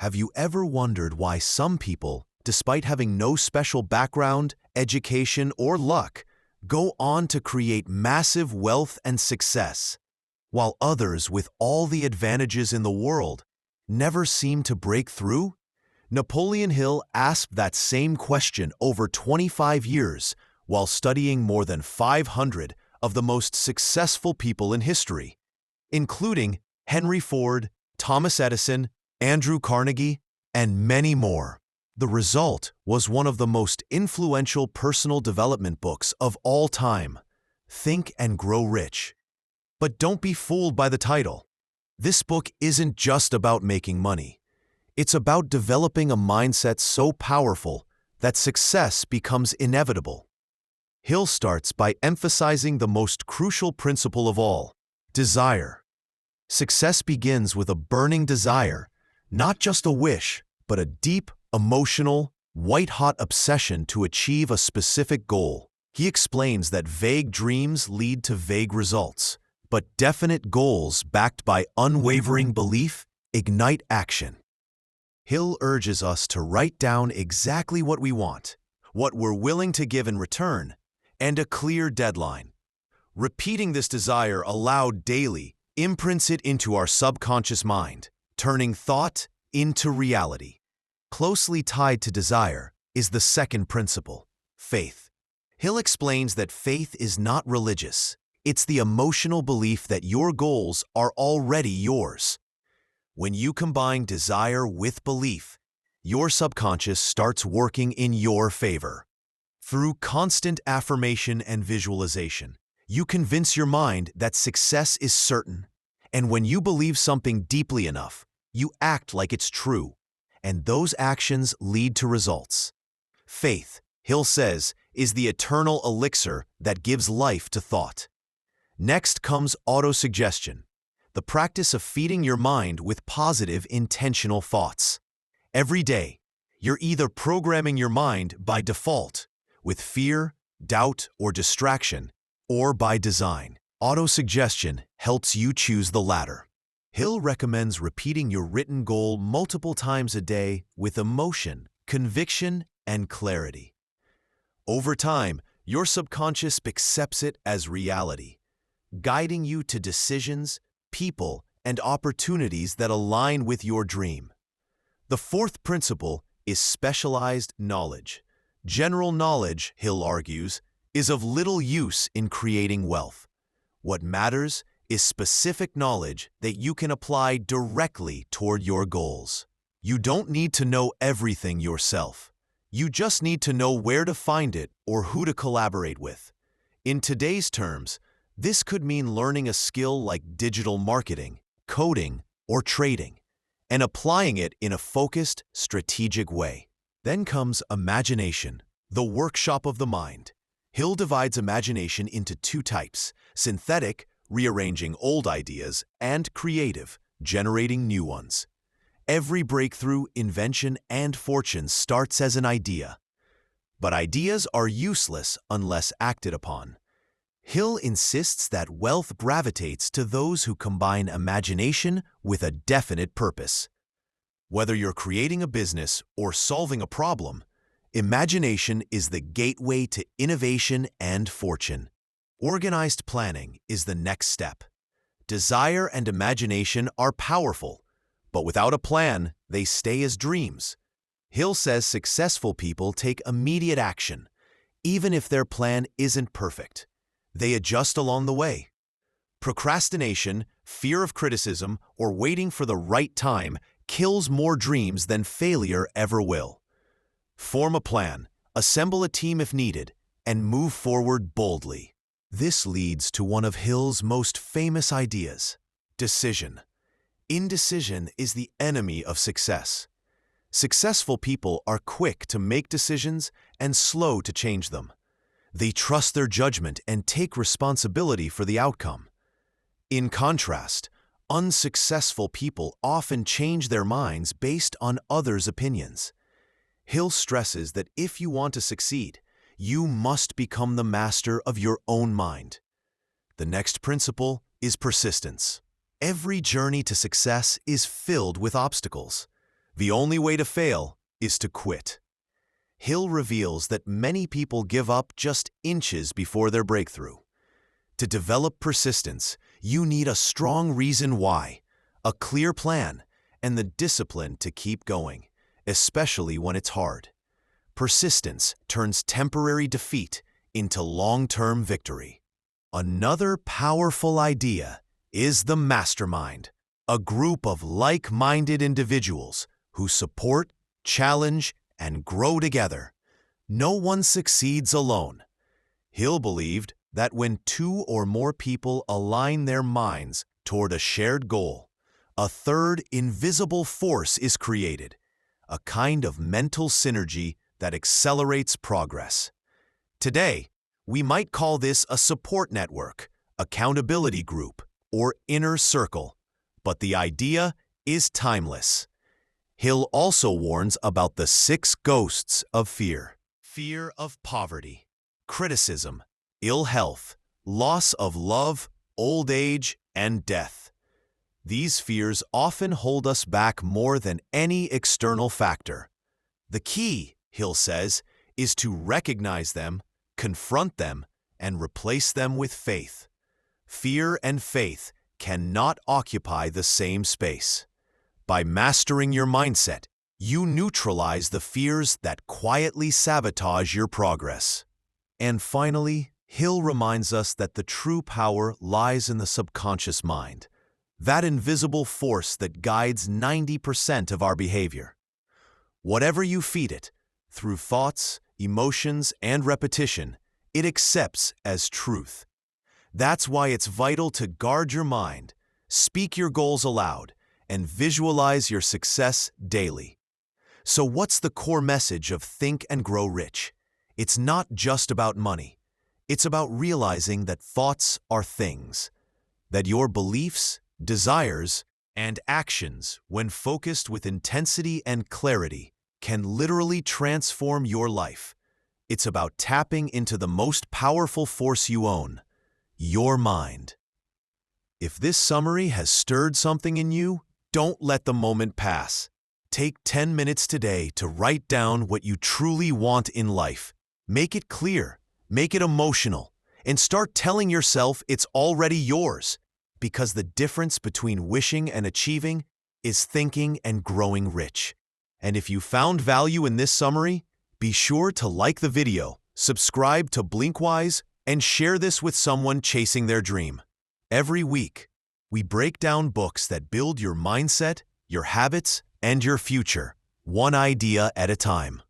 Have you ever wondered why some people, despite having no special background, education, or luck, go on to create massive wealth and success, while others with all the advantages in the world never seem to break through? Napoleon Hill asked that same question over 25 years while studying more than 500 of the most successful people in history, including Henry Ford, Thomas Edison, Andrew Carnegie, and many more. The result was one of the most influential personal development books of all time, Think and Grow Rich. But don't be fooled by the title. This book isn't just about making money. It's about developing a mindset so powerful that success becomes inevitable. Hill starts by emphasizing the most crucial principle of all: desire. Success begins with a burning desire, not just a wish, but a deep, emotional, white-hot obsession to achieve a specific goal. He explains that vague dreams lead to vague results, but definite goals backed by unwavering belief ignite action. Hill urges us to write down exactly what we want, what we're willing to give in return, and a clear deadline. Repeating this desire aloud daily imprints it into our subconscious mind, turning thought into reality. Closely tied to desire is the second principle, faith. Hill explains that faith is not religious. It's the emotional belief that your goals are already yours. When you combine desire with belief, your subconscious starts working in your favor. Through constant affirmation and visualization, you convince your mind that success is certain. And when you believe something deeply enough, you act like it's true, and those actions lead to results. Faith, Hill says, is the eternal elixir that gives life to thought. Next comes autosuggestion, the practice of feeding your mind with positive, intentional thoughts. Every day, you're either programming your mind by default, with fear, doubt, or distraction, or by design. Autosuggestion helps you choose the latter. Hill recommends repeating your written goal multiple times a day with emotion, conviction, and clarity. Over time, your subconscious accepts it as reality, guiding you to decisions, people, and opportunities that align with your dream. The fourth principle is specialized knowledge. General knowledge, Hill argues, is of little use in creating wealth. What matters is specific knowledge that you can apply directly toward your goals. You don't need to know everything yourself. You just need to know where to find it or who to collaborate with. In today's terms, this could mean learning a skill like digital marketing, coding, or trading, and applying it in a focused, strategic way. Then comes imagination, the workshop of the mind. Hill divides imagination into two types: synthetic, rearranging old ideas, and creative, generating new ones. Every breakthrough, invention, and fortune starts as an idea. But ideas are useless unless acted upon. Hill insists that wealth gravitates to those who combine imagination with a definite purpose. Whether you're creating a business or solving a problem, imagination is the gateway to innovation and fortune. Organized planning is the next step. Desire and imagination are powerful, but without a plan, they stay as dreams. Hill says successful people take immediate action, even if their plan isn't perfect. They adjust along the way. Procrastination, fear of criticism, or waiting for the right time kills more dreams than failure ever will. Form a plan, assemble a team if needed, and move forward boldly. This leads to one of Hill's most famous ideas: decision. Indecision is the enemy of success. Successful people are quick to make decisions and slow to change them. They trust their judgment and take responsibility for the outcome. In contrast, unsuccessful people often change their minds based on others' opinions. Hill stresses that if you want to succeed, you must become the master of your own mind. The next principle is persistence. Every journey to success is filled with obstacles. The only way to fail is to quit. Hill reveals that many people give up just inches before their breakthrough. To develop persistence, you need a strong reason why, a clear plan, and the discipline to keep going, especially when it's hard. Persistence turns temporary defeat into long-term victory. Another powerful idea is the mastermind, a group of like-minded individuals who support, challenge, and grow together. No one succeeds alone. Hill believed that when two or more people align their minds toward a shared goal, a third invisible force is created, a kind of mental synergy that accelerates progress. Today, we might call this a support network, accountability group, or inner circle, but the idea is timeless. Hill also warns about the 6 ghosts of fear: fear of poverty, criticism, ill health, loss of love, old age, and death. These fears often hold us back more than any external factor. The key, Hill says, is to recognize them, confront them, and replace them with faith. Fear and faith cannot occupy the same space. By mastering your mindset, you neutralize the fears that quietly sabotage your progress. And finally, Hill reminds us that the true power lies in the subconscious mind, that invisible force that guides 90% of our behavior. Whatever you feed it, through thoughts, emotions, and repetition, it accepts as truth. That's why it's vital to guard your mind, speak your goals aloud, and visualize your success daily. So what's the core message of Think and Grow Rich? It's not just about money. It's about realizing that thoughts are things, that your beliefs, desires, and actions, when focused with intensity and clarity, can literally transform your life. It's about tapping into the most powerful force you own, your mind. If this summary has stirred something in you, don't let the moment pass. Take 10 minutes today to write down what you truly want in life. Make it clear, make it emotional, and start telling yourself it's already yours. Because the difference between wishing and achieving is thinking and growing rich. And if you found value in this summary, be sure to like the video, subscribe to BlinkWise, and share this with someone chasing their dream. Every week, we break down books that build your mindset, your habits, and your future, one idea at a time.